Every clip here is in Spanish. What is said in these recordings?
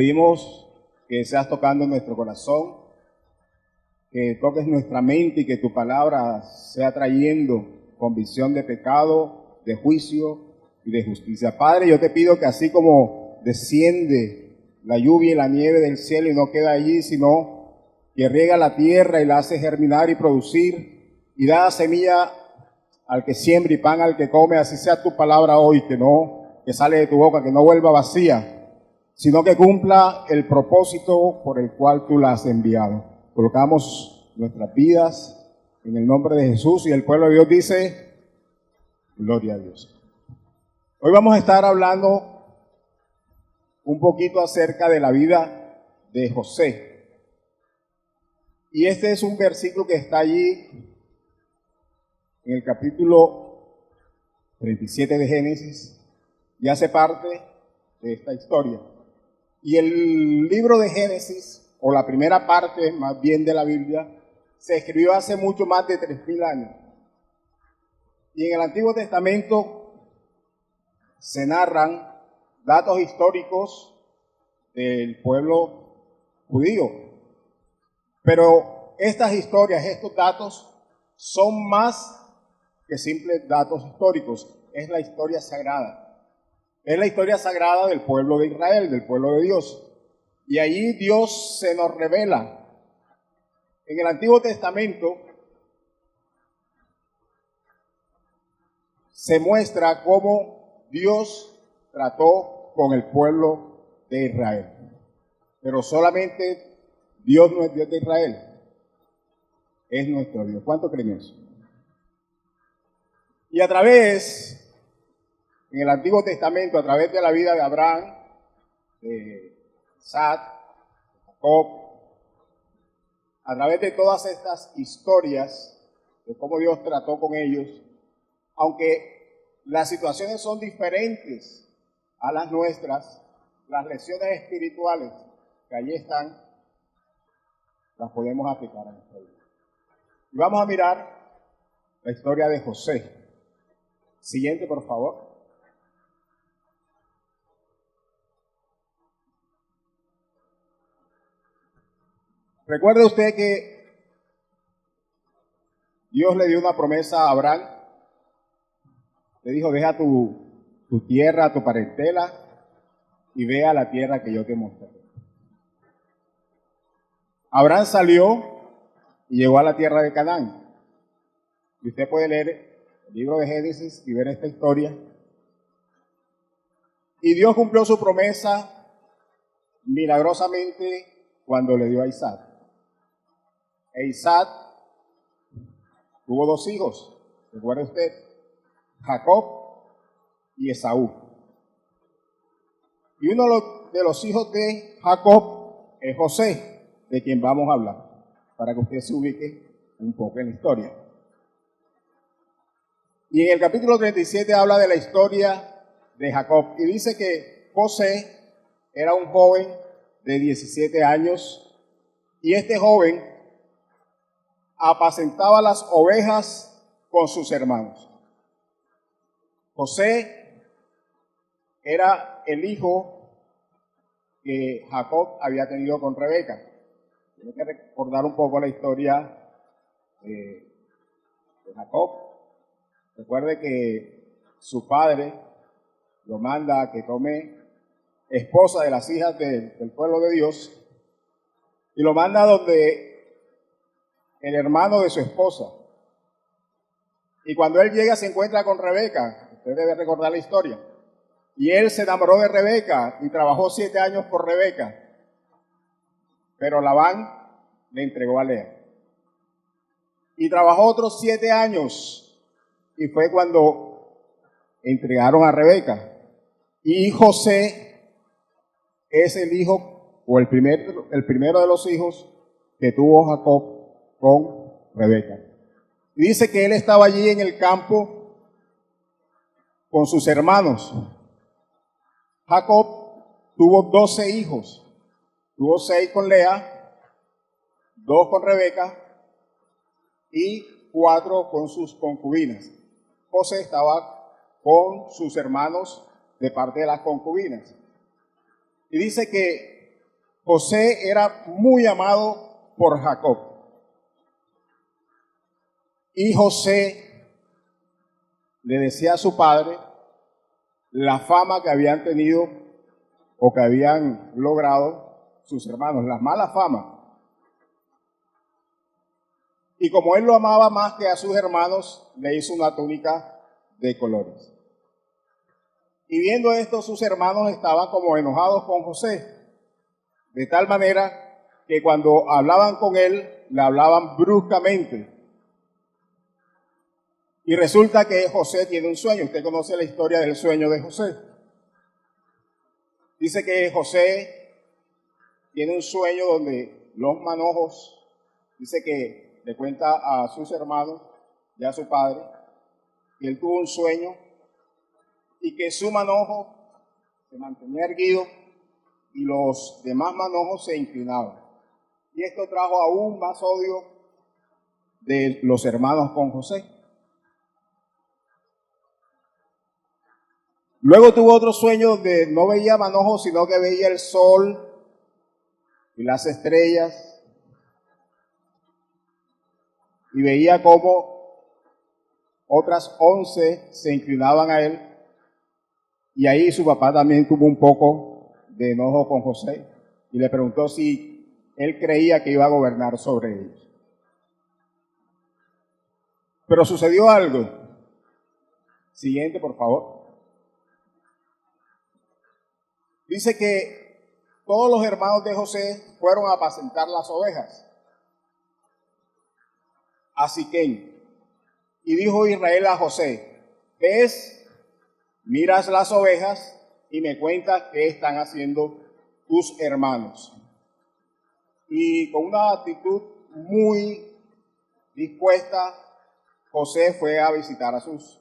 pedimos que seas tocando nuestro corazón, que toques nuestra mente y que tu palabra sea trayendo convicción de pecado, de juicio y de justicia. Padre, yo te pido que así como desciende la lluvia y la nieve del cielo y no queda allí, sino que riega la tierra y la hace germinar y producir y da semilla al que siembra y pan al que come, así sea tu palabra hoy, que sale de tu boca, que no vuelva vacía, sino que cumpla el propósito por el cual tú la has enviado. Colocamos nuestras vidas en el nombre de Jesús y el pueblo de Dios dice, gloria a Dios. Hoy vamos a estar hablando un poquito acerca de la vida de José. Y este es un versículo que está allí en el capítulo 37 de Génesis y hace parte de esta historia. Y el libro de Génesis, o la primera parte más bien de la Biblia, se escribió hace mucho más de 3000 años. Y en el Antiguo Testamento se narran datos históricos del pueblo judío. Pero estas historias, estos datos, son más que simples datos históricos. Es la historia sagrada. Es la historia sagrada del pueblo de Israel, del pueblo de Dios. Y allí Dios se nos revela. En el Antiguo Testamento se muestra cómo Dios trató con el pueblo de Israel. Pero solamente Dios no es Dios de Israel. Es nuestro Dios. ¿Cuánto creen eso? Y a través, en el Antiguo Testamento, a través de la vida de Abraham, de Isaac, de Jacob, a través de todas estas historias de cómo Dios trató con ellos, aunque las situaciones son diferentes a las nuestras, las lecciones espirituales que allí están, las podemos aplicar a nuestra vida. Y vamos a mirar la historia de José. Siguiente, por favor. Recuerde usted que Dios le dio una promesa a Abraham. Le dijo, deja tu tierra, tu parentela, y ve a la tierra que yo te mostraré. Abraham salió y llegó a la tierra de Canaán. Y usted puede leer el libro de Génesis y ver esta historia. Y Dios cumplió su promesa milagrosamente cuando le dio a Isaac. E Isaac tuvo 2 hijos, recuerde usted, Jacob y Esaú. Y uno de los hijos de Jacob es José, de quien vamos a hablar, para que usted se ubique un poco en la historia. Y en el capítulo 37 habla de la historia de Jacob y dice que José era un joven de 17 años y este joven apacentaba las ovejas con sus hermanos. José era el hijo que Jacob había tenido con Rebeca. Tiene que recordar un poco la historia de Jacob. Recuerde que su padre lo manda a que tome esposa de las hijas del pueblo de Dios y lo manda donde el hermano de su esposa. Y cuando él llega se encuentra con Rebeca. Usted debe recordar la historia. Y él se enamoró de Rebeca y trabajó 7 años por Rebeca. Pero Labán le entregó a Lea. Y trabajó otros 7 años. Y fue cuando entregaron a Rebeca. Y José es el hijo, o el primero de los hijos que tuvo Jacob con Rebeca. Y dice que él estaba allí en el campo con sus hermanos. Jacob tuvo 12 hijos. Tuvo 6 con Lea, 2 con Rebeca y 4 con sus concubinas. José estaba con sus hermanos de parte de las concubinas. Y dice que José era muy amado por Jacob. Y José le decía a su padre la fama que habían tenido o que habían logrado sus hermanos, la mala fama. Y como él lo amaba más que a sus hermanos, le hizo una túnica de colores. Y viendo esto, sus hermanos estaban como enojados con José, de tal manera que cuando hablaban con él, le hablaban bruscamente. Y resulta que José tiene un sueño. Usted conoce la historia del sueño de José. Dice que José tiene un sueño donde los manojos, dice que le cuenta a sus hermanos y a su padre, que él tuvo un sueño y que su manojo se mantenía erguido y los demás manojos se inclinaban. Y esto trajo aún más odio de los hermanos con José. Luego tuvo otro sueño donde no veía manojos, sino que veía el sol y las estrellas. Y veía cómo otras 11 se inclinaban a él. Y ahí su papá también tuvo un poco de enojo con José y le preguntó si él creía que iba a gobernar sobre ellos. Pero sucedió algo. Siguiente, por favor. Dice que todos los hermanos de José fueron a apacentar las ovejas a Siquén. Y dijo Israel a José: ¿ves? Miras las ovejas y me cuentas qué están haciendo tus hermanos. Y con una actitud muy dispuesta, José fue a visitar a sus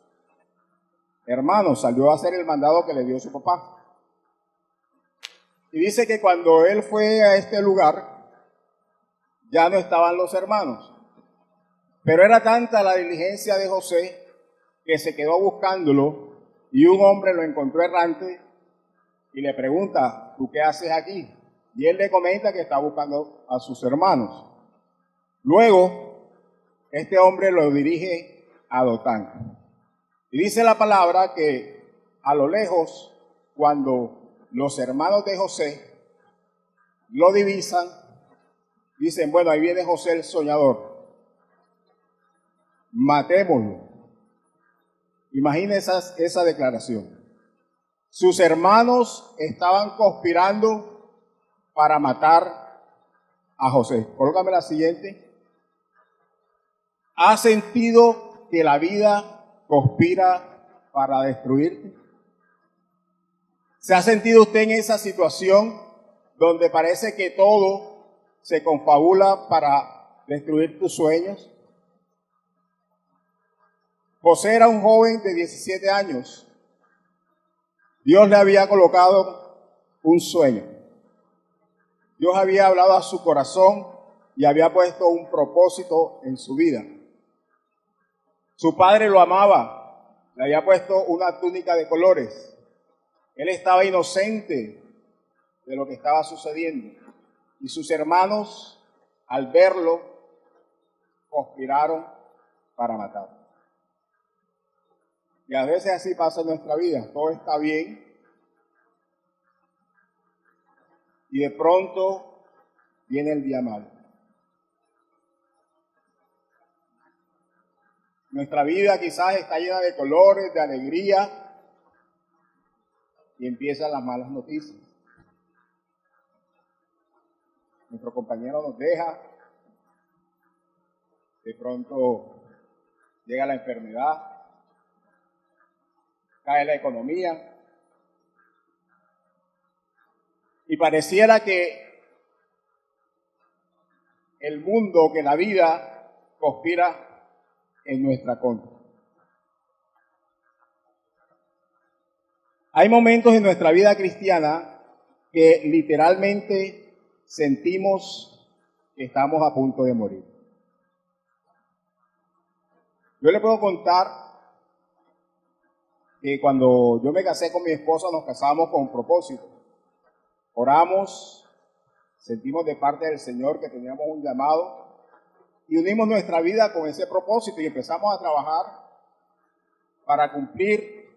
hermanos, salió a hacer el mandado que le dio su papá. Y dice que cuando él fue a este lugar, ya no estaban los hermanos. Pero era tanta la diligencia de José que se quedó buscándolo y un hombre lo encontró errante y le pregunta: ¿tú qué haces aquí? Y él le comenta que está buscando a sus hermanos. Luego, este hombre lo dirige a Dotán. Y dice la palabra que a lo lejos, cuando los hermanos de José lo divisan, dicen: bueno, ahí viene José el soñador, matémoslo. Imagínense esa declaración. Sus hermanos estaban conspirando para matar a José. Colócame la siguiente. ¿Ha sentido que la vida conspira para destruirte? ¿Se ha sentido usted en esa situación donde parece que todo se confabula para destruir tus sueños? José era un joven de 17 años. Dios le había colocado un sueño. Dios había hablado a su corazón y había puesto un propósito en su vida. Su padre lo amaba, le había puesto una túnica de colores. Él estaba inocente de lo que estaba sucediendo. Y sus hermanos, al verlo, conspiraron para matarlo. Y a veces así pasa en nuestra vida. Todo está bien y de pronto viene el día malo. Nuestra vida quizás está llena de colores, de alegría, y empiezan las malas noticias. Nuestro compañero nos deja, de pronto llega la enfermedad, cae la economía, y pareciera que el mundo, que la vida conspira en nuestra contra. Hay momentos en nuestra vida cristiana que literalmente sentimos que estamos a punto de morir. Yo le puedo contar que cuando yo me casé con mi esposa, nos casamos con propósito. Oramos sentimos de parte del Señor que teníamos un llamado y unimos nuestra vida con ese propósito y empezamos a trabajar para cumplir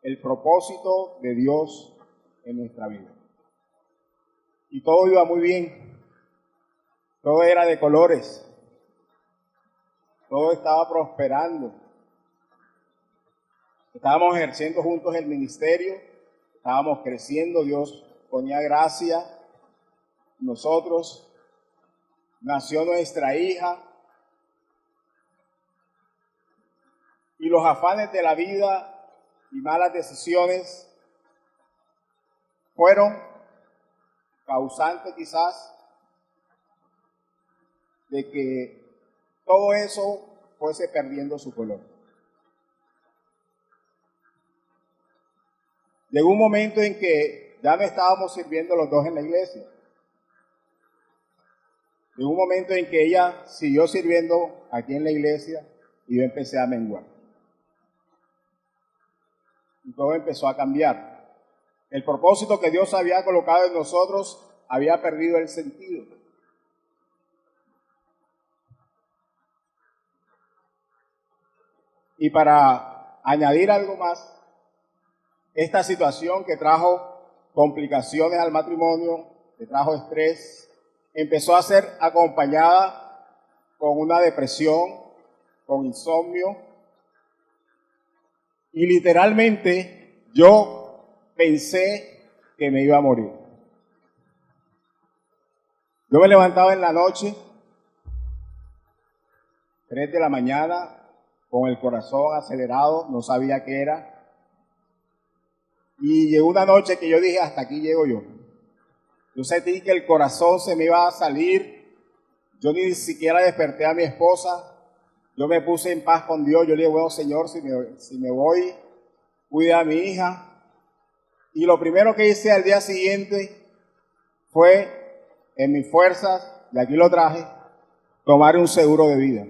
el propósito de Dios en nuestra vida. Y todo iba muy bien, todo era de colores, todo estaba prosperando. Estábamos ejerciendo juntos el ministerio, estábamos creciendo, Dios ponía gracia en nosotros, nació nuestra hija y los afanes de la vida y malas decisiones fueron causantes quizás de que todo eso fuese perdiendo su color. Llegó un momento en que ya no estábamos sirviendo los dos en la iglesia. Llegó un momento en que ella siguió sirviendo aquí en la iglesia y yo empecé a menguar. Y todo empezó a cambiar. El propósito que Dios había colocado en nosotros había perdido el sentido. Y para añadir algo más, esta situación que trajo complicaciones al matrimonio, que trajo estrés, empezó a ser acompañada con una depresión, con insomnio. Y literalmente yo pensé que me iba a morir. Yo me levantaba en la noche, 3 de la mañana, con el corazón acelerado, no sabía qué era. Y llegó una noche que yo dije, hasta aquí llego yo. Yo sentí que el corazón se me iba a salir. Yo ni siquiera desperté a mi esposa. Yo me puse en paz con Dios. Yo le dije, bueno, Señor, si me voy, cuida a mi hija. Y lo primero que hice al día siguiente fue, en mis fuerzas, y aquí lo traje, tomar un seguro de vida.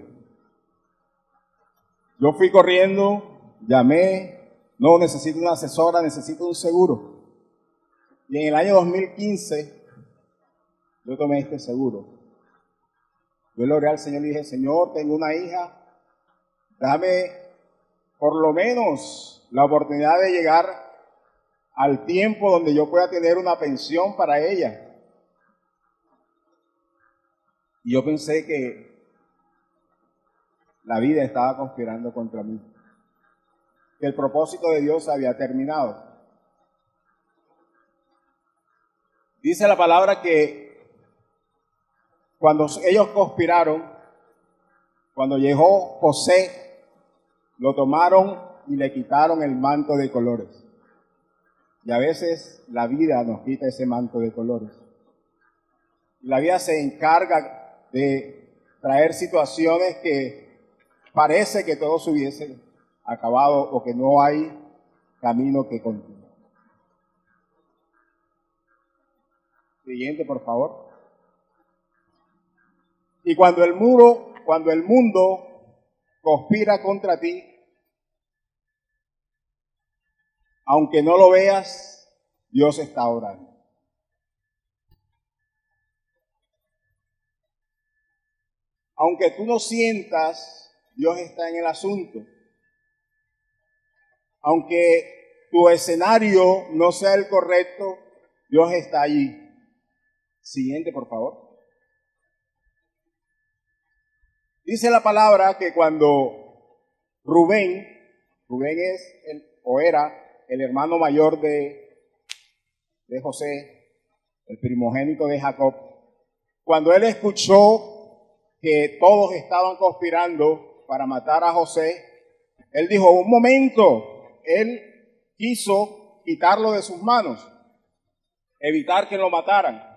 Yo fui corriendo, llamé, no, necesito una asesora, necesito un seguro. Y en el año 2015, yo tomé este seguro. Yo le oré al Señor y dije, Señor, tengo una hija, dame por lo menos la oportunidad de llegar al tiempo donde yo pueda tener una pensión para ella. Y yo pensé que la vida estaba conspirando contra mí, que el propósito de Dios había terminado. Dice la palabra que cuando ellos conspiraron, cuando llegó José, lo tomaron y le quitaron el manto de colores. Y a veces la vida nos quita ese manto de colores. Y la vida se encarga de traer situaciones que parece que todo se hubiese acabado o que no hay camino que continúe. Siguiente, por favor. Y cuando el mundo conspira contra ti, aunque no lo veas, Dios está orando. Aunque tú no sientas, Dios está en el asunto. Aunque tu escenario no sea el correcto, Dios está allí. Siguiente, por favor. Dice la palabra que cuando Rubén era el hermano mayor de José, el primogénito de Jacob, cuando él escuchó que todos estaban conspirando para matar a José, él dijo, un momento, él quiso quitarlo de sus manos, evitar que lo mataran.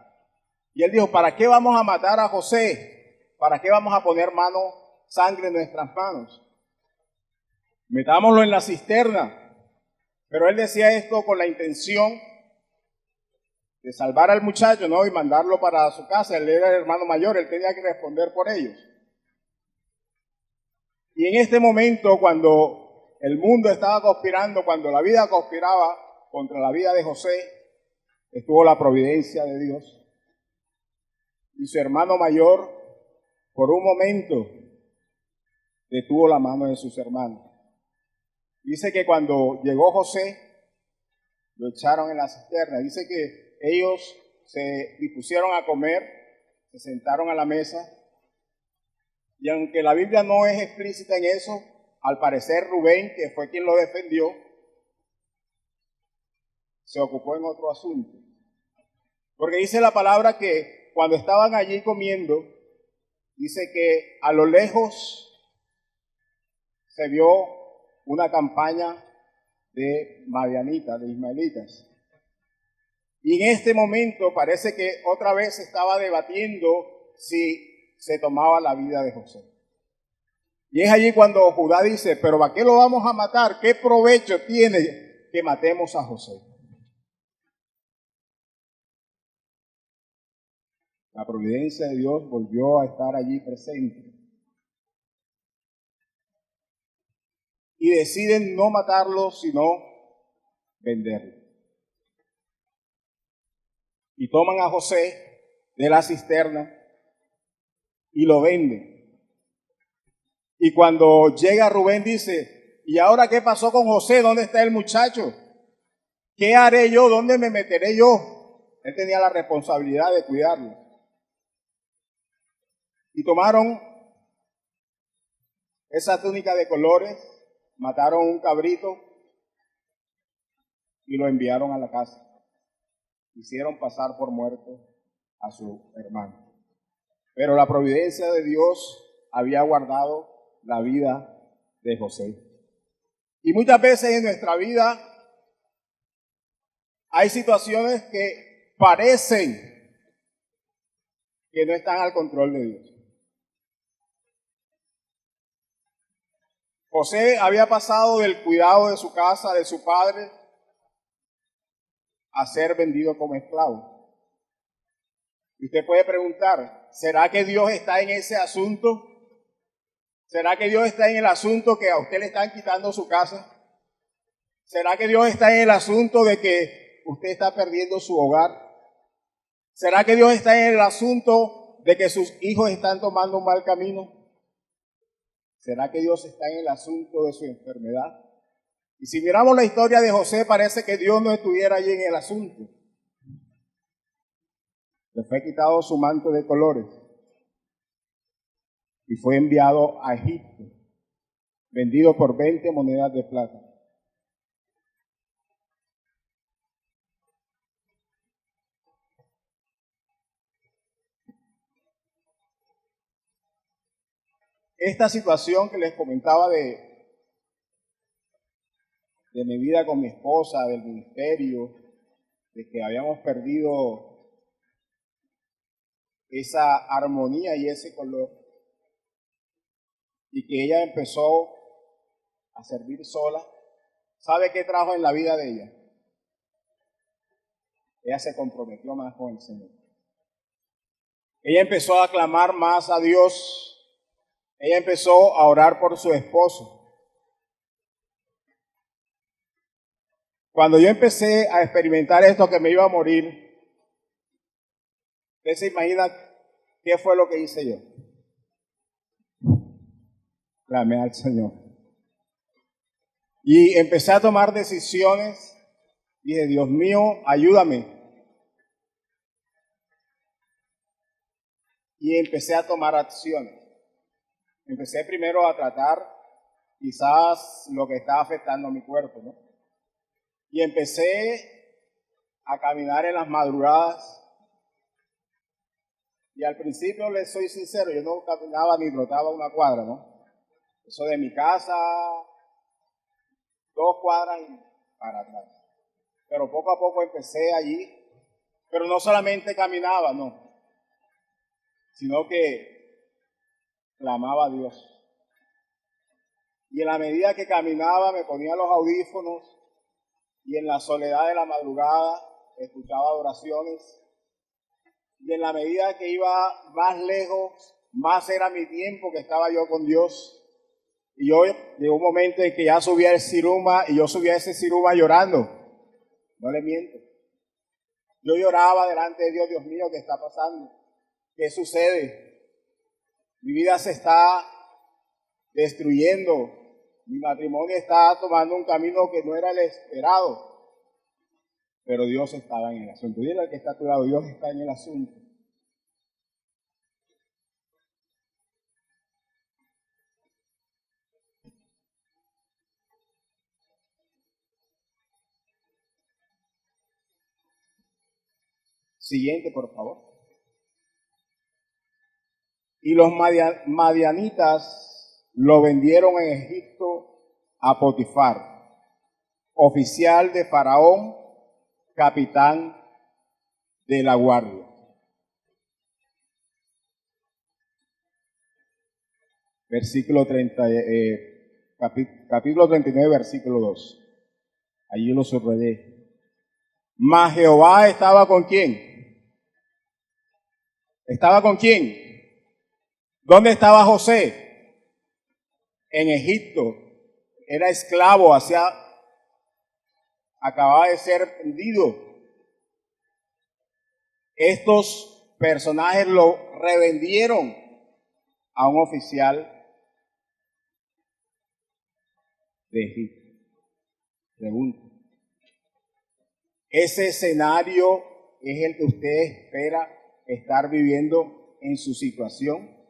Y él dijo, ¿para qué vamos a matar a José? ¿Para qué vamos a poner sangre en nuestras manos? Metámoslo en la cisterna. Pero él decía esto con la intención de salvar al muchacho, ¿no? Y mandarlo para su casa. Él era el hermano mayor, él tenía que responder por ellos. Y en este momento, cuando el mundo estaba conspirando, cuando la vida conspiraba contra la vida de José, estuvo la providencia de Dios. y su hermano mayor, por un momento, detuvo la mano de sus hermanos. Dice que cuando llegó José, lo echaron en la cisterna. Dice que ellos se dispusieron a comer, se sentaron a la mesa, y aunque la Biblia no es explícita en eso, al parecer Rubén, que fue quien lo defendió, se ocupó en otro asunto. Porque dice la palabra que cuando estaban allí comiendo, dice que a lo lejos se vio una campaña de madianitas, de ismaelitas. Y en este momento parece que otra vez se estaba debatiendo si se tomaba la vida de José. Y es allí cuando Judá dice, pero ¿para qué lo vamos a matar? ¿Qué provecho tiene que matemos a José? La providencia de Dios volvió a estar allí presente. Y deciden no matarlo, sino venderlo. Y toman a José de la cisterna y lo venden. Y cuando llega Rubén dice, ¿y ahora qué pasó con José? ¿Dónde está el muchacho? ¿Qué haré yo? ¿Dónde me meteré yo? Él tenía la responsabilidad de cuidarlo. Y tomaron esa túnica de colores, mataron un cabrito y lo enviaron a la casa. Hicieron pasar por muerto a su hermano. Pero la providencia de Dios había guardado la vida de José. Y muchas veces en nuestra vida hay situaciones que parecen que no están al control de Dios. José había pasado del cuidado de su casa, de su padre, a ser vendido como esclavo. Y usted puede preguntar, ¿será que Dios está en ese asunto? ¿Será que Dios está en el asunto que a usted le están quitando su casa? ¿Será que Dios está en el asunto de que usted está perdiendo su hogar? ¿Será que Dios está en el asunto de que sus hijos están tomando un mal camino? ¿Será que Dios está en el asunto de su enfermedad? Y si miramos la historia de José, parece que Dios no estuviera allí en el asunto. Le fue quitado su manto de colores y fue enviado a Egipto, vendido por 20 monedas de plata. Esta situación que les comentaba de mi vida con mi esposa, del ministerio, de que habíamos perdido esa armonía y ese color, y que ella empezó a servir sola, ¿sabe qué trajo en la vida de ella? Ella se comprometió más con el Señor. Ella empezó a clamar más a Dios. Ella empezó a orar por su esposo. Cuando yo empecé a experimentar esto que me iba a morir, ¿usted se imagina qué fue lo que hice yo? Clamé al Señor. Y empecé a tomar decisiones. Dije, Dios mío, ayúdame. Y empecé a tomar acciones. Empecé primero a tratar quizás lo que estaba afectando a mi cuerpo, ¿no? Y empecé a caminar en las madrugadas. Y al principio, les soy sincero, yo no caminaba ni trotaba una cuadra, ¿no? Eso de mi casa, 2 cuadras y para atrás. Pero poco a poco empecé allí. Pero no solamente caminaba, no. Sino que clamaba a Dios. Y en la medida que caminaba me ponía los audífonos y en la soledad de la madrugada escuchaba oraciones. Y en la medida que iba más lejos, más era mi tiempo que estaba yo con Dios. Y yo llegó un momento en que ya subía el siruma y yo subía ese siruma llorando. No le miento. Yo lloraba delante de Dios, Dios mío, ¿qué está pasando? ¿Qué sucede? Mi vida se está destruyendo. Mi matrimonio está tomando un camino que no era el esperado. Pero Dios estaba en el asunto. Dile al que está a tu lado, Dios está en el asunto. Siguiente, por favor. Y los madianitas lo vendieron en Egipto a Potifar, oficial de Faraón, capitán de la guardia. Versículo 30, capítulo 39, versículo 2. Allí lo subrayé. Mas Jehová estaba con quién. ¿Estaba con quién? ¿Dónde estaba José? En Egipto. Era esclavo, acababa de ser vendido. Estos personajes lo revendieron a un oficial de Egipto. Pregunto. ¿Ese escenario es el que usted espera estar viviendo en su situación?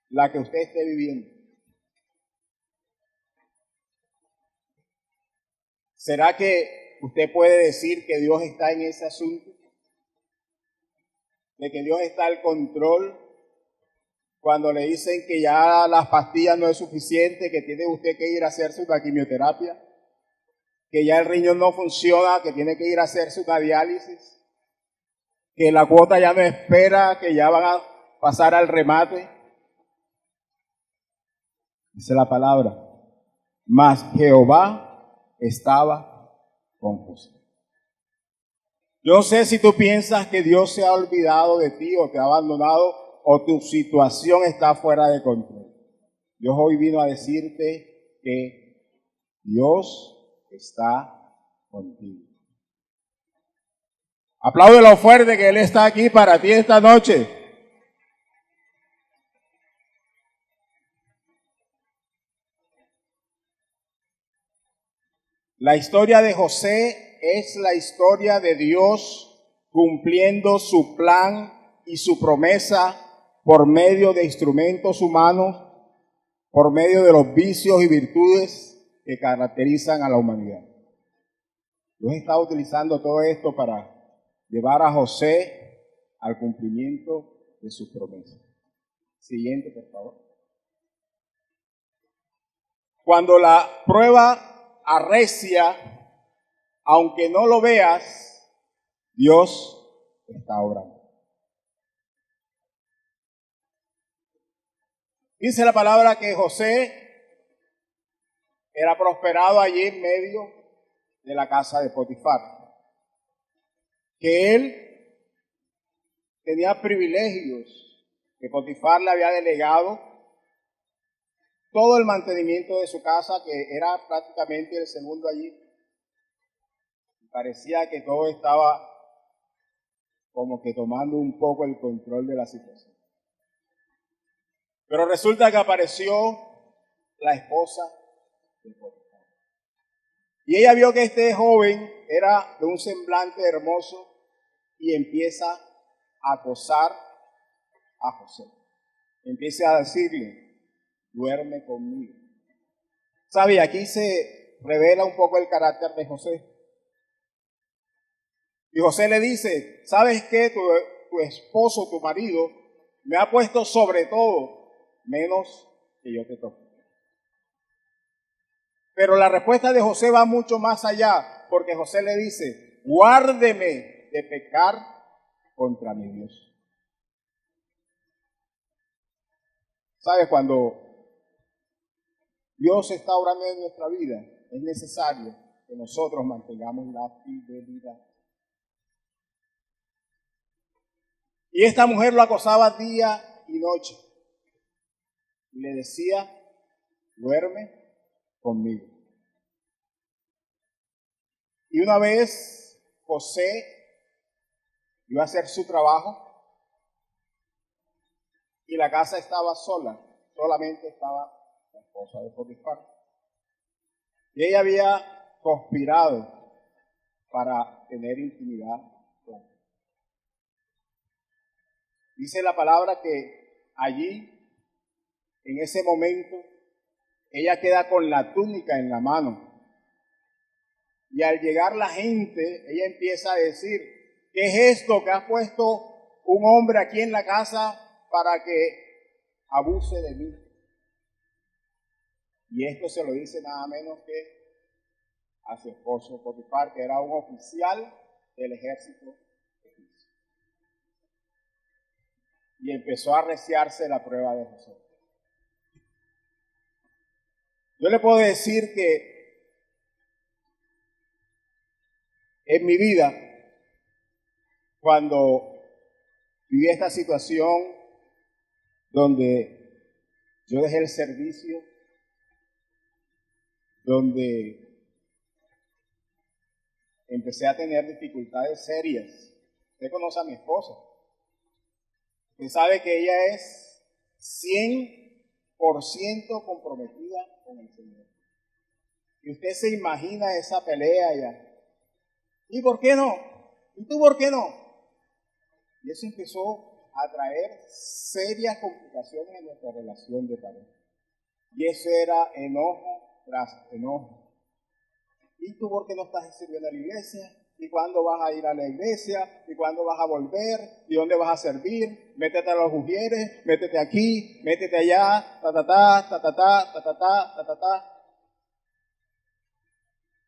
La que usted esté viviendo. ¿Será que usted puede decir que Dios está en ese asunto? De que Dios está al control cuando le dicen que ya las pastillas no es suficiente, que tiene usted que ir a hacerse una quimioterapia, que ya el riñón no funciona, que tiene que ir a hacerse una diálisis, que la cuota ya no espera, que ya van a pasar al remate. Dice la palabra, mas Jehová estaba con José. Yo no sé si tú piensas que Dios se ha olvidado de ti o te ha abandonado o tu situación está fuera de control. Dios hoy vino a decirte que Dios está contigo. Apláudelo fuerte que Él está aquí para ti esta noche. La historia de José es la historia de Dios cumpliendo su plan y su promesa por medio de instrumentos humanos, por medio de los vicios y virtudes que caracterizan a la humanidad. Dios está utilizando todo esto para llevar a José al cumplimiento de sus promesas. Siguiente, por favor. Cuando la prueba arrecia, aunque no lo veas, Dios está obrando. Dice la palabra que José era prosperado allí en medio de la casa de Potifar, que él tenía privilegios, que Potifar le había delegado todo el mantenimiento de su casa, que era prácticamente el segundo allí. Parecía que todo estaba como que tomando un poco el control de la situación. Pero resulta que apareció la esposa de Potifar. Y ella vio que este joven era de un semblante hermoso y empieza a acosar a José. Empieza a decirle, duerme conmigo. ¿Sabe? Aquí se revela un poco el carácter de José. Y José le dice, ¿sabes qué? Tu esposo, tu marido, me ha puesto sobre todo, menos que yo te toque. Pero la respuesta de José va mucho más allá, porque José le dice, guárdeme de pecar contra mi Dios. ¿Sabes? Cuando Dios está obrando en nuestra vida, es necesario que nosotros mantengamos la fidelidad. Y esta mujer lo acosaba día y noche. Y le decía, duerme conmigo. Y una vez José iba a hacer su trabajo y la casa estaba sola, solamente estaba la esposa de Potifar. Y ella había conspirado para tener intimidad con él. Dice la palabra que allí, en ese momento, ella queda con la túnica en la mano. Y al llegar la gente, ella empieza a decir, ¿qué es esto que has puesto un hombre aquí en la casa para que abuse de mí? Y esto se lo dice nada menos que a su esposo Potifar, que era un oficial del ejército egipcio. Y empezó a arreciarse la prueba de José. Yo le puedo decir que en mi vida, cuando viví esta situación donde yo dejé el servicio, donde empecé a tener dificultades serias. Usted conoce a mi esposa. Usted sabe que ella es 100% comprometida con el Señor. Y usted se imagina esa pelea ya. ¿Y por qué no? ¿Y tú por qué no? Y eso empezó a traer serias complicaciones en nuestra relación de pareja. Y eso era enojo tras enojo. ¿Y tú por qué no estás sirviendo a la iglesia? ¿Y cuándo vas a ir a la iglesia? ¿Y cuándo vas a volver? ¿Y dónde vas a servir? Métete a los ujieres, métete aquí, métete allá, ta.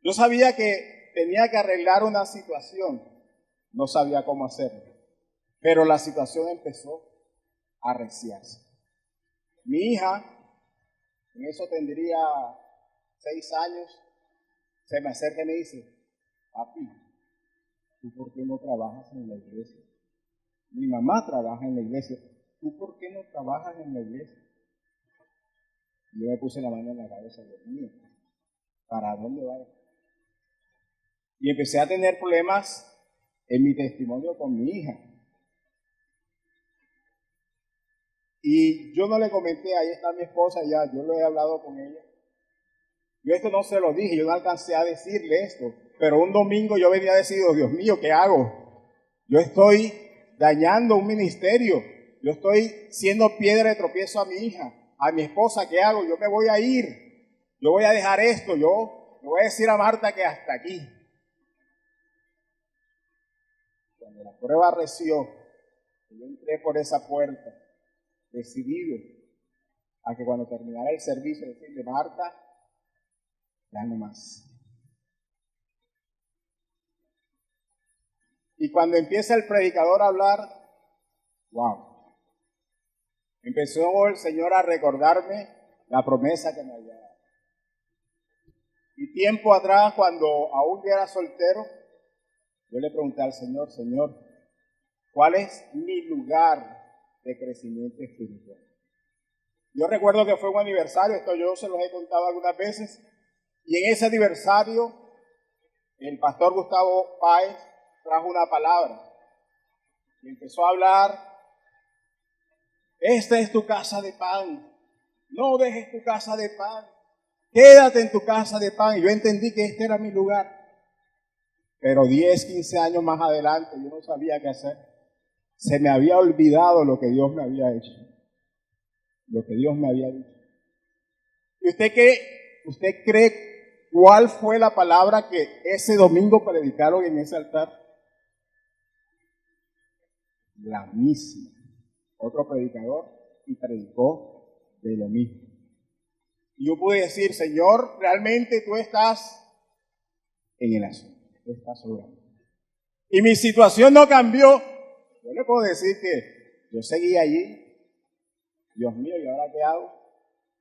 Yo sabía que tenía que arreglar una situación, no sabía cómo hacerlo, pero la situación empezó a arreciarse. Mi hija, en eso tendría 6 años, se me acerca y me dice, papi, ¿tú por qué no trabajas en la iglesia? Mi mamá trabaja en la iglesia, ¿tú por qué no trabajas en la iglesia? Y yo me puse la mano en la cabeza, Dios mío, ¿para dónde va? Y empecé a tener problemas en mi testimonio con mi hija. Y yo no le comenté, ahí está mi esposa ya, yo lo he hablado con ella. Yo esto no se lo dije, yo no alcancé a decirle esto, pero un domingo yo venía a decir, Dios mío, ¿qué hago? Yo estoy dañando un ministerio, yo estoy siendo piedra de tropiezo a mi hija, a mi esposa, ¿qué hago? Yo me voy a ir, yo voy a dejar esto, yo le voy a decir a Marta que hasta aquí. Cuando la prueba arreció, yo entré por esa puerta, decidido a que cuando terminara el servicio, decirle, Marta, ya no más. Y cuando empieza el predicador a hablar, wow, empezó el Señor a recordarme la promesa que me había dado. Y tiempo atrás, cuando aún yo era soltero, yo le pregunté al Señor, Señor, ¿cuál es mi lugar de crecimiento espiritual? Yo recuerdo que fue un aniversario, esto yo se los he contado algunas veces, y en ese aniversario el pastor Gustavo Páez trajo una palabra y empezó a hablar, esta es tu casa de pan, no dejes tu casa de pan, quédate en tu casa de pan. Y yo entendí que este era mi lugar, pero 10, 15 años más adelante yo no sabía qué hacer. Se me había olvidado lo que Dios me había hecho, lo que Dios me había dicho. ¿Y usted cree cuál fue la palabra que ese domingo predicaron en ese altar? La misma. Otro predicador y predicó de lo mismo. Y yo pude decir, Señor, realmente tú estás en el asunto, tú estás obrando. Y mi situación no cambió. Yo le puedo decir que yo seguí allí. Dios mío, ¿y ahora qué hago?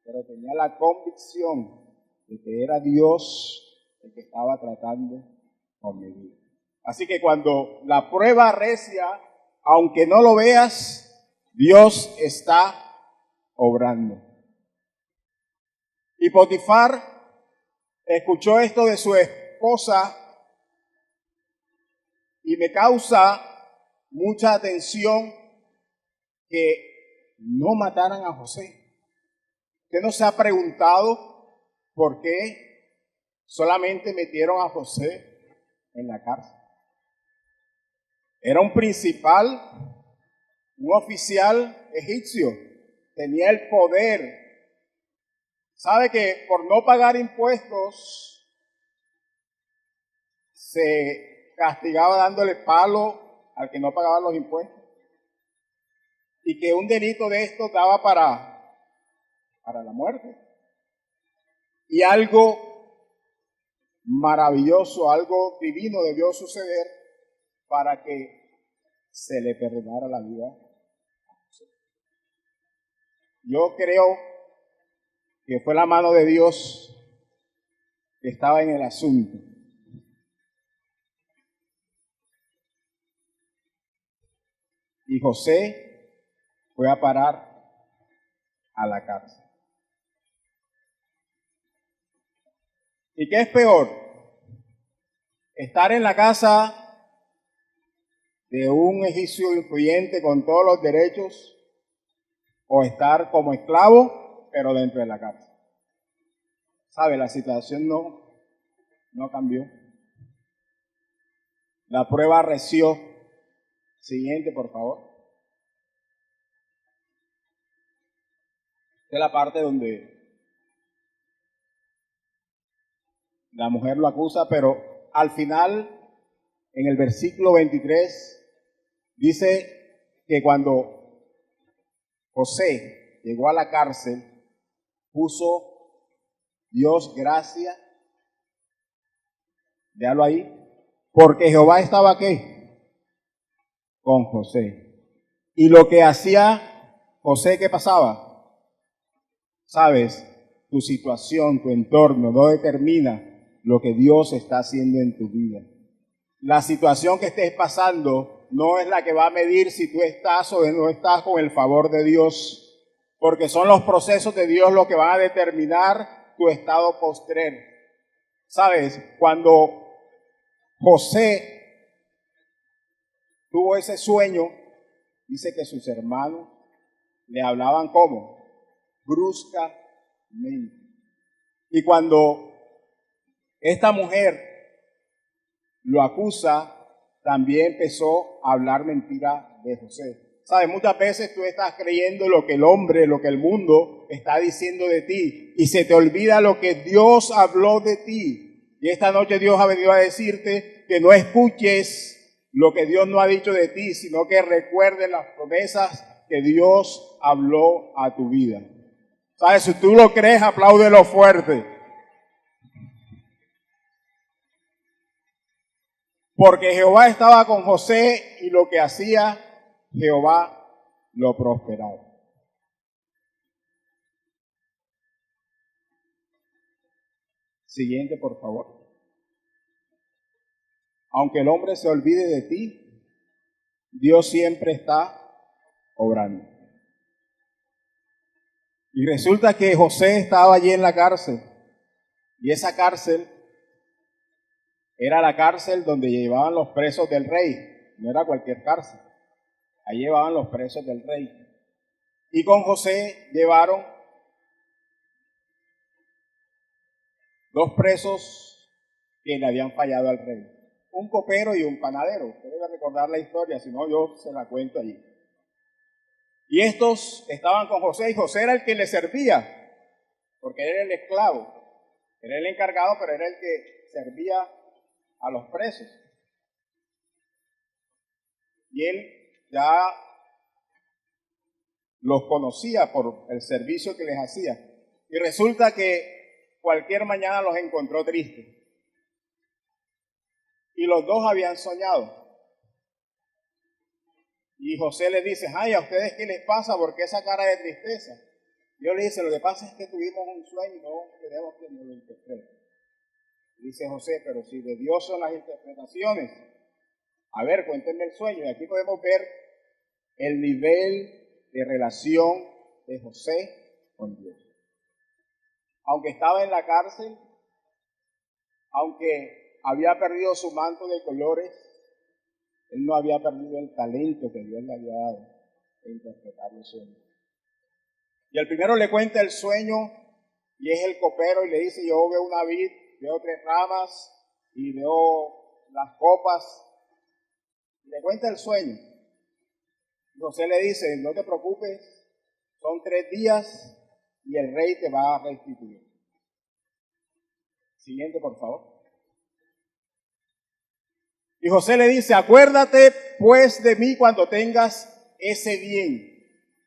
Pero tenía la convicción de que era Dios el que estaba tratando con mi vida. Así que cuando la prueba arrecia, aunque no lo veas, Dios está obrando. Y Potifar escuchó esto de su esposa Y me causa mucha atención que no mataran a José. ¿Usted no se ha preguntado por qué solamente metieron a José en la cárcel? Era un principal, un oficial egipcio, tenía el poder. Sabe que por no pagar impuestos se castigaba dándole palo al que no pagaba los impuestos. Y que un delito de esto daba para la muerte. Y algo maravilloso, algo divino debió suceder para que se le perdonara la vida. Yo creo que fue la mano de Dios que estaba en el asunto. Y José fue a parar a la cárcel. ¿Y qué es peor? Estar en la casa de un egipcio influyente con todos los derechos o estar como esclavo, pero dentro de la cárcel. ¿Sabe? La situación no cambió. La prueba reció. Siguiente, por favor. Esta es la parte donde la mujer lo acusa, pero al final, en el versículo 23, dice que cuando José llegó a la cárcel, puso Dios gracia, déjalo ahí, porque Jehová estaba ¿qué? Con José. Y lo que hacía José, ¿qué pasaba? Sabes, tu situación, tu entorno no determina lo que Dios está haciendo en tu vida. La situación que estés pasando no es la que va a medir si tú estás o no estás con el favor de Dios, porque son los procesos de Dios los que van a determinar tu estado postrero. Sabes, cuando José tuvo ese sueño, dice que sus hermanos le hablaban como bruscamente. Y cuando esta mujer lo acusa, también empezó a hablar mentira de José. ¿Sabes? Muchas veces tú estás creyendo lo que el hombre, lo que el mundo está diciendo de ti y se te olvida lo que Dios habló de ti. Y esta noche Dios ha venido a decirte que no escuches lo que Dios no ha dicho de ti, sino que recuerdes las promesas que Dios habló a tu vida. ¿Sabes? Si tú lo crees, apláudelo fuerte. Porque Jehová estaba con José y lo que hacía, Jehová lo prosperaba. Siguiente, por favor. Aunque el hombre se olvide de ti, Dios siempre está obrando. Y resulta que José estaba allí en la cárcel. Y esa cárcel era la cárcel donde llevaban los presos del rey. No era cualquier cárcel. Ahí llevaban los presos del rey. Y con José llevaron 2 presos que le habían fallado al rey. Un copero y un panadero. Usted debe recordar la historia, si no yo se la cuento allí. Y estos estaban con José y José era el que le servía, porque él era el esclavo. Era el encargado, pero era el que servía a los presos. Y él ya los conocía por el servicio que les hacía. Y resulta que cualquier mañana los encontró tristes. Y los dos habían soñado. Y José les dice, ay, ¿a ustedes qué les pasa? ¿Por qué esa cara de tristeza? Y yo le dice, lo que pasa es que tuvimos un sueño y no queremos que nos lo interpreten. Dice José, pero si de Dios son las interpretaciones, a ver, cuéntenme el sueño. Y aquí podemos ver el nivel de relación de José con Dios. Aunque estaba en la cárcel, aunque había perdido su manto de colores, Él no había perdido el talento que Dios le había dado de interpretar los sueños. Y el primero le cuenta el sueño y es el copero y le dice, yo veo una vid, veo 3 ramas y veo las copas. Y le cuenta el sueño. Y José le dice, no te preocupes, son 3 días y el rey te va a restituir. Siguiente, por favor. Y José le dice, acuérdate pues de mí cuando tengas ese bien,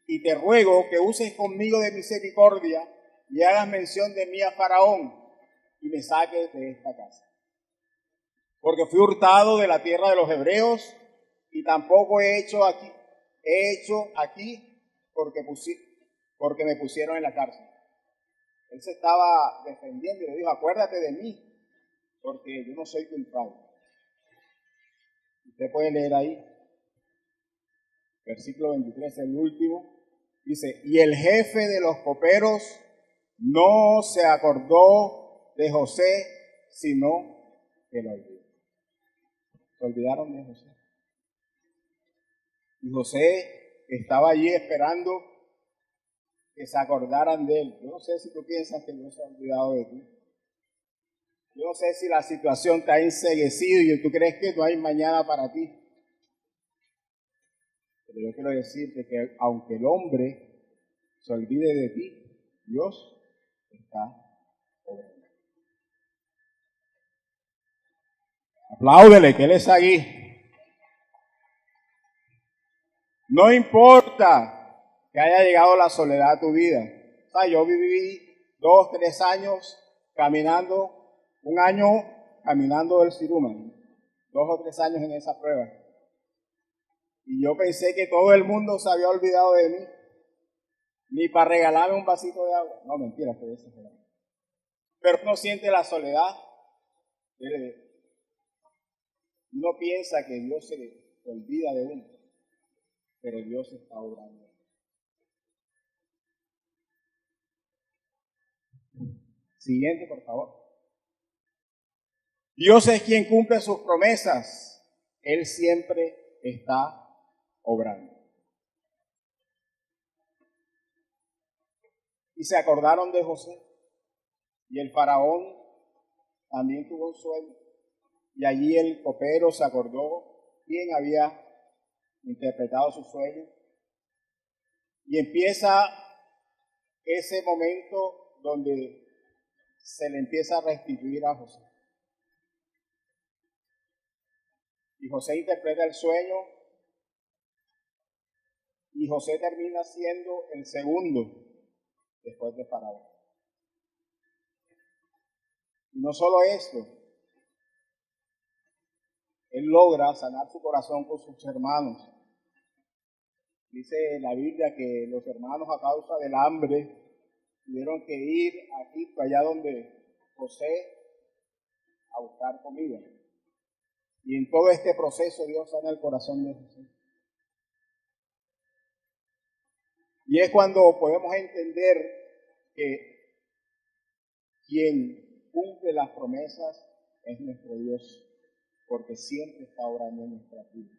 y te ruego que uses conmigo de misericordia y hagas mención de mí a Faraón y me saques de esta casa. Porque fui hurtado de la tierra de los hebreos y tampoco he hecho aquí porque me pusieron en la cárcel. Él se estaba defendiendo y le dijo, acuérdate de mí, porque yo no soy culpable. Usted puede leer ahí, versículo 23, el último, dice, y el jefe de los coperos no se acordó de José, sino que lo olvidó. Se olvidaron de José. Y José estaba allí esperando que se acordaran de él. Yo no sé si tú piensas que Dios se ha olvidado de ti. Yo no sé si la situación te ha enceguecido y tú crees que no hay mañana para ti. Pero yo quiero decirte que aunque el hombre se olvide de ti, Dios está obrando. Apláudele, que Él está aquí. No importa que haya llegado la soledad a tu vida. O sea, yo viví 2, 3 años caminando, 1 año caminando el Ciruman, 2 o 3 años en esa prueba. Y yo pensé que todo el mundo se había olvidado de mí, ni para regalarme un vasito de agua. No, mentira, fue eso. Pero uno siente la soledad. Uno piensa que Dios se olvida de uno, pero Dios está obrando. Siguiente, por favor. Dios es quien cumple sus promesas. Él siempre está obrando. Y se acordaron de José. Y el faraón también tuvo un sueño. Y allí el copero se acordó quién había interpretado su sueño. Y empieza ese momento donde se le empieza a restituir a José. Y José interpreta el sueño y José termina siendo el segundo después de Faraón. Y no solo esto, él logra sanar su corazón con sus hermanos. Dice la Biblia que los hermanos a causa del hambre tuvieron que ir a Egipto, allá donde José, a buscar comida. Y en todo este proceso Dios sana el corazón de José. Y es cuando podemos entender que quien cumple las promesas es nuestro Dios, porque siempre está obrando en nuestra vida.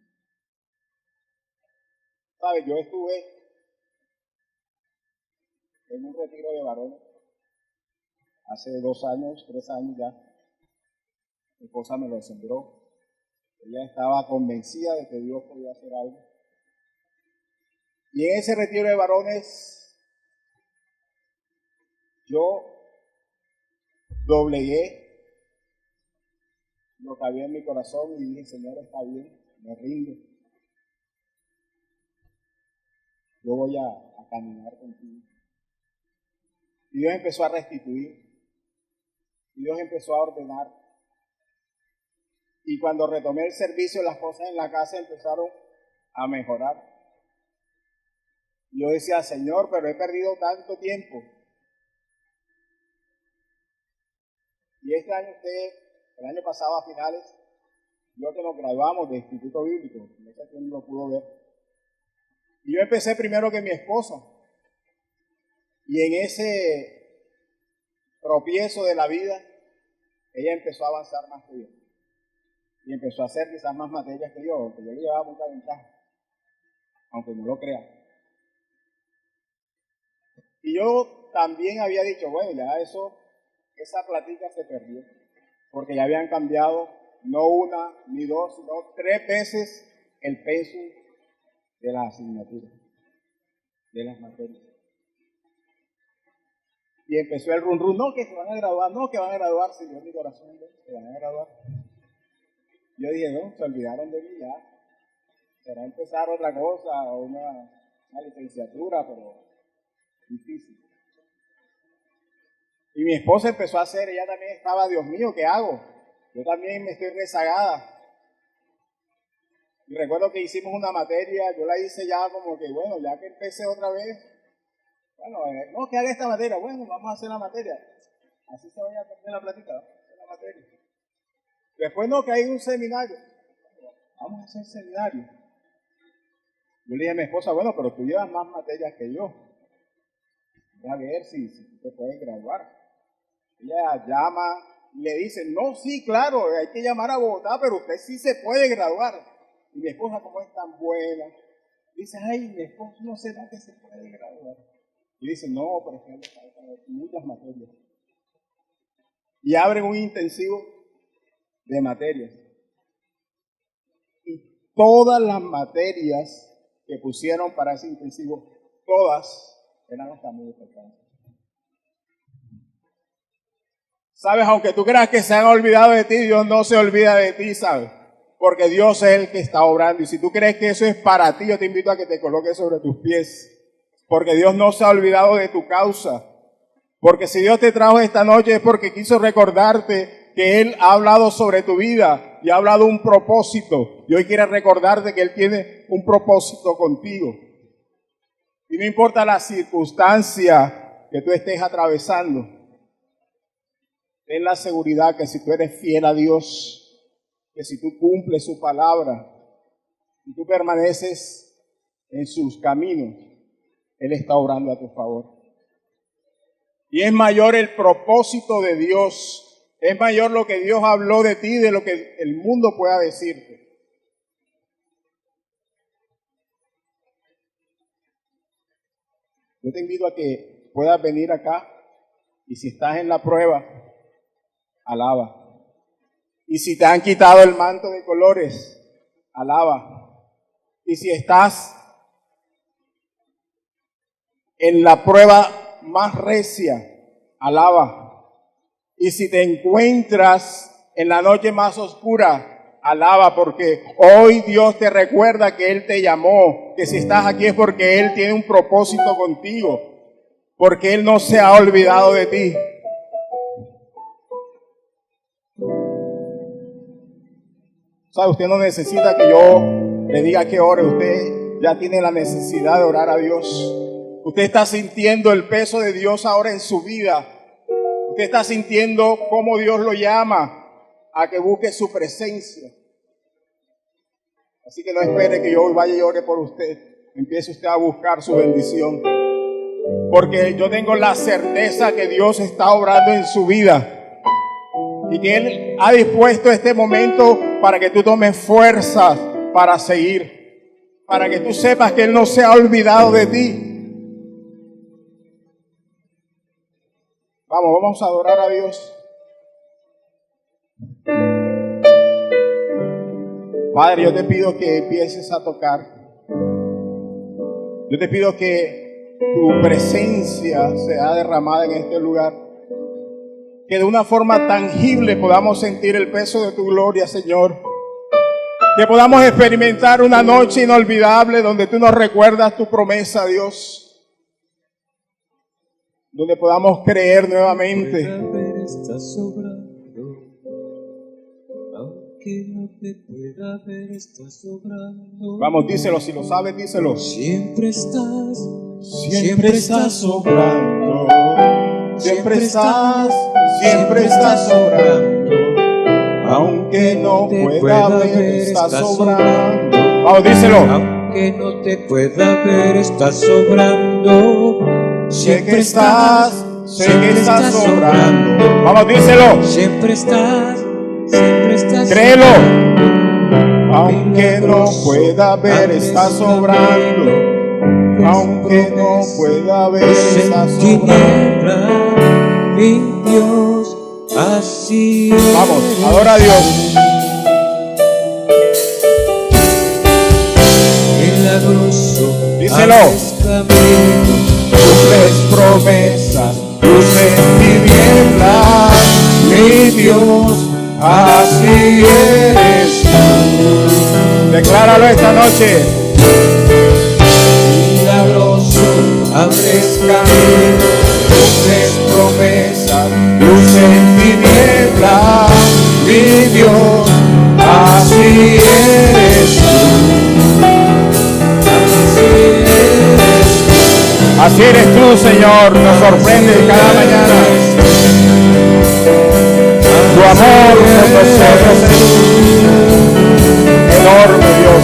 ¿Sabes? Yo estuve en un retiro de varones hace 2 años, 3 años ya. Mi esposa me lo sembró. Ella estaba convencida de que Dios podía hacer algo. Y en ese retiro de varones, yo doblegué lo que había en mi corazón y dije, Señor, está bien, me rindo. Yo voy a caminar contigo. Y Dios empezó a restituir. Y Dios empezó a ordenar. Y cuando retomé el servicio, las cosas en la casa empezaron a mejorar. Yo decía, Señor, pero he perdido tanto tiempo. Y este año el año pasado a finales, yo que nos graduamos de Instituto Bíblico, no sé quién lo pudo ver. Y yo empecé primero que mi esposa. Y en ese tropiezo de la vida, ella empezó a avanzar más que yo. y empezó a hacer quizás más materias que yo le llevaba mucha ventaja, aunque no lo crea. Y yo también había dicho, bueno, ya esa plática se perdió, porque ya habían cambiado no una ni dos, sino 3 veces el peso de las asignaturas, de las materias. Y empezó el run, no, que se van a graduar, no, que van a graduarse. Y yo en mi corazón, se van a graduar. Yo dije, no, se olvidaron de mí ya. Será empezar otra cosa, una licenciatura, pero difícil. Y mi esposa empezó a hacer, ella también estaba, Dios mío, ¿qué hago? Yo también me estoy rezagada. Y recuerdo que hicimos una materia, yo la hice ya como que, bueno, ya que empecé otra vez, bueno, no, que haga esta materia, bueno, vamos a hacer la materia. Así se vaya a perder la plática, vamos a hacer la materia. Después no, que hay un seminario. Vamos a hacer seminario. Yo le dije a mi esposa, bueno, pero tú llevas más materias que yo. Voy a ver si tú te puedes graduar. Ella llama y le dice, no, sí, claro, hay que llamar a Bogotá, pero usted sí se puede graduar. Y mi esposa, como es tan buena, dice, ay, mi esposo no sé que se puede graduar. Y dice, no, por ejemplo, hay muchas materias. Y abren un intensivo de materias. Y todas las materias que pusieron para ese intensivo, todas eran hasta muy importantes. Sabes, aunque tú creas que se han olvidado de ti, Dios no se olvida de ti, ¿sabes? Porque Dios es el que está obrando. Y si tú crees que eso es para ti, yo te invito a que te coloques sobre tus pies. Porque Dios no se ha olvidado de tu causa. Porque si Dios te trajo esta noche es porque quiso recordarte que Él ha hablado sobre tu vida y ha hablado un propósito. Y hoy quiere recordarte que Él tiene un propósito contigo. Y no importa la circunstancia que tú estés atravesando, ten la seguridad que si tú eres fiel a Dios, que si tú cumples su palabra y tú permaneces en sus caminos, Él está obrando a tu favor. Y es mayor el propósito de Dios, es mayor lo que Dios habló de ti de lo que el mundo pueda decirte. Yo te invito a que puedas venir acá y si estás en la prueba, alaba. Y si te han quitado el manto de colores, alaba. Y si estás en la prueba más recia, alaba. Y si te encuentras en la noche más oscura, alaba, porque hoy Dios te recuerda que Él te llamó, que si estás aquí es porque Él tiene un propósito contigo, porque Él no se ha olvidado de ti. ¿Sabe? Usted no necesita que yo le diga que ore, usted ya tiene la necesidad de orar a Dios. Usted está sintiendo el peso de Dios ahora en su vida. Usted está sintiendo cómo Dios lo llama a que busque su presencia. Así que no espere que yo hoy vaya y ore por usted. Empiece usted a buscar su bendición. Porque yo tengo la certeza que Dios está obrando en su vida. Y que Él ha dispuesto este momento para que tú tomes fuerzas para seguir. Para que tú sepas que Él no se ha olvidado de ti. Vamos a adorar a Dios. Padre, yo te pido que empieces a tocar. Yo te pido que tu presencia sea derramada en este lugar. Que de una forma tangible podamos sentir el peso de tu gloria, Señor. Que podamos experimentar una noche inolvidable donde tú nos recuerdas tu promesa, Dios. Donde podamos creer nuevamente. Vamos, díselo, si lo sabes, díselo. Siempre estás sobrando. Siempre estás sobrando. Aunque no pueda ver, estás sobrando. Vamos, díselo. Aunque no te pueda ver, estás sobrando. Sé que estás sobrando. Vamos, díselo. Siempre estás siempre estás Créelo. sobrando. Aunque no pueda ver, está sobrando. Aunque no pueda ver, está sobrando. Tiniebla, mi Dios, así es. Vamos, adora a Dios. Milagroso, díselo. abres camino, Cumples promesas, luces tinieblas, mi Dios, así eres tú. Decláralo esta noche. milagroso, abres camino, Cumples promesas, luces tinieblas, mi Dios, así eres tú. Así eres tú, Señor, nos sorprende cada mañana. Tu amor con nosotros es enorme, Dios.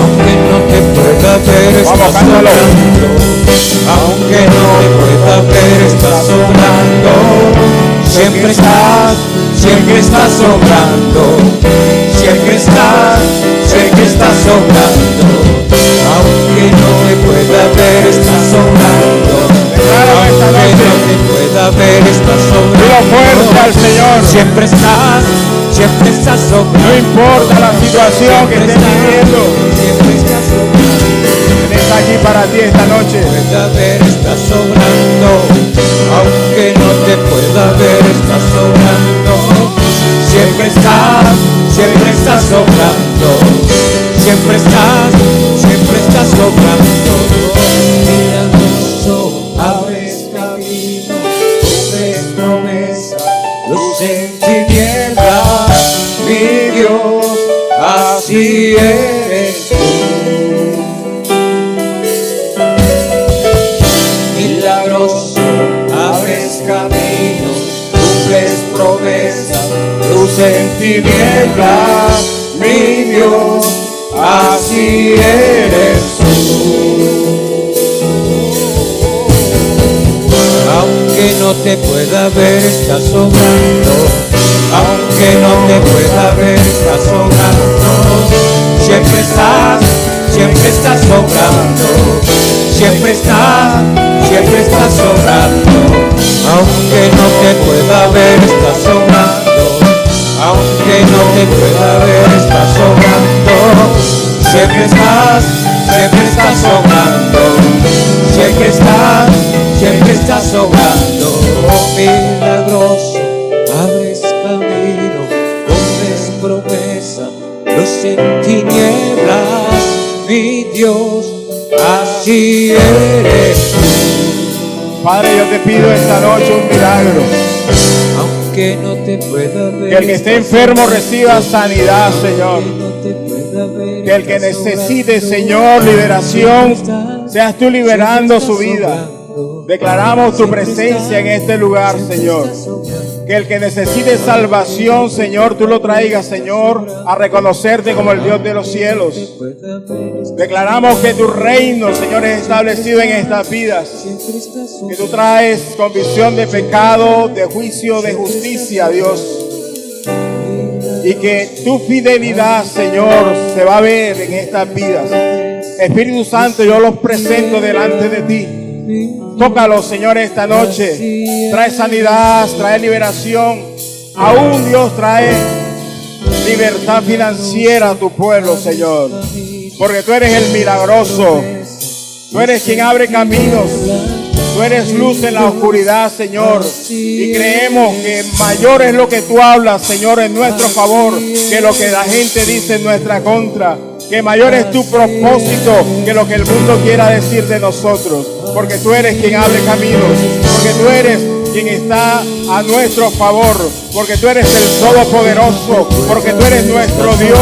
aunque no te pueda ver, Vamos, estás cántalo. sobrando. Aunque no te pueda ver, estás sobrando. Siempre estás sobrando. Siempre estás sobrando. Aunque no te pueda ver, estás sobrando. Aunque no te pueda ver, estás sobrando. Dilo fuerte al Señor. Siempre estás sobrando. No importa la situación que estés viviendo, Siempre estás sobrando. Él está aquí para ti esta noche. Pueda ver, estás sobrando. Aunque no te pueda ver, estás sobrando. Siempre estás sobrando. Siempre estás sobrando. Milagroso, abres camino, cumples promesas, luz en tinieblas, mi Dios, así eres tú. Milagroso, abres camino, cumples promesas, luz en tinieblas, mi Dios, así eres tú. Aunque no te pueda ver, estás sobrando. Aunque no te pueda ver, estás sobrando. Siempre estás sobrando. Siempre estás sobrando. Aunque no te pueda ver, estás sobrando. Aunque no te pueda ver, estás sobrando. Siempre estás sobrando. Siempre estás sobrando. Oh, milagroso, abres camino, cumples promesa, luz en tinieblas, mi Dios, así eres tú. Padre, yo te pido esta noche un milagro. Aunque no te pueda ver, Que el que esté enfermo reciba sanidad, Señor. aunque no te pueda ver, Que el que estás necesite, sobrando. Señor, liberación, seas tú liberando su vida. Declaramos tu presencia en este lugar, Señor. Que el que necesite salvación, Señor, tú lo traigas, Señor, a reconocerte como el Dios de los cielos. Declaramos que tu reino, Señor, es establecido en estas vidas. Que tú traes convicción de pecado, de juicio, de justicia, Dios. Y que tu fidelidad, Señor, se va a ver en estas vidas. Espíritu Santo, yo los presento delante de ti. Tócalos, Señor, esta noche. Trae sanidad, trae liberación. Aún Dios trae libertad financiera a tu pueblo, Señor. Porque tú eres el milagroso. Tú eres quien abre caminos. Tú eres luz en la oscuridad, Señor. Y creemos que mayor es lo que tú hablas, Señor, en nuestro favor, que lo que la gente dice en nuestra contra. Que mayor es tu propósito que lo que el mundo quiera decir de nosotros. Porque tú eres quien abre caminos. Porque tú eres quien está a nuestro favor. Porque tú eres el Todopoderoso. Porque tú eres nuestro Dios.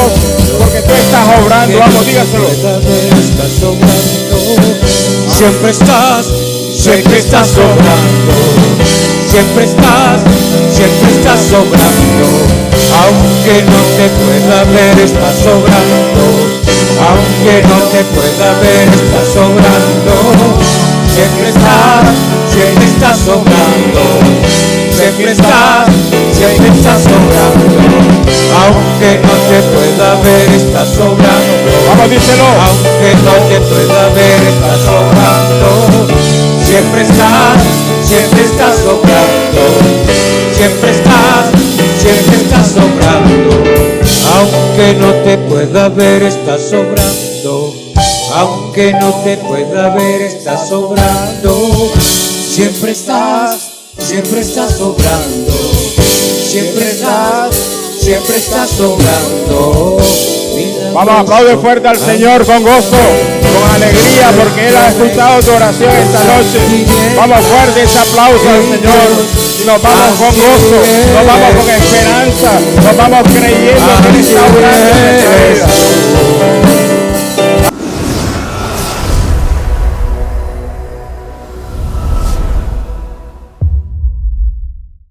Porque tú estás obrando. Vamos, dígaselo. Siempre estás sobrando. Siempre estás sobrando. Aunque no te pueda ver, estás sobrando. Aunque no te pueda ver, estás sobrando. Siempre estás sobrando. Siempre siempre estás sobrando. Aunque no te pueda ver, estás sobrando. Vamos, díselo. Aunque no te pueda ver, estás sobrando. Siempre estás sobrando. Siempre estás sobrando. Aunque no te pueda ver, estás sobrando. Aunque no te pueda ver, estás sobrando. Siempre estás sobrando. Siempre estás sobrando. Vamos, aplaude fuerte al Señor con gozo, con alegría, porque Él ha escuchado tu oración esta noche. Vamos, fuerte ese aplauso al Señor. Nos vamos con gozo, nos vamos con esperanza, nos vamos creyendo que Él está obrando en nuestra vida.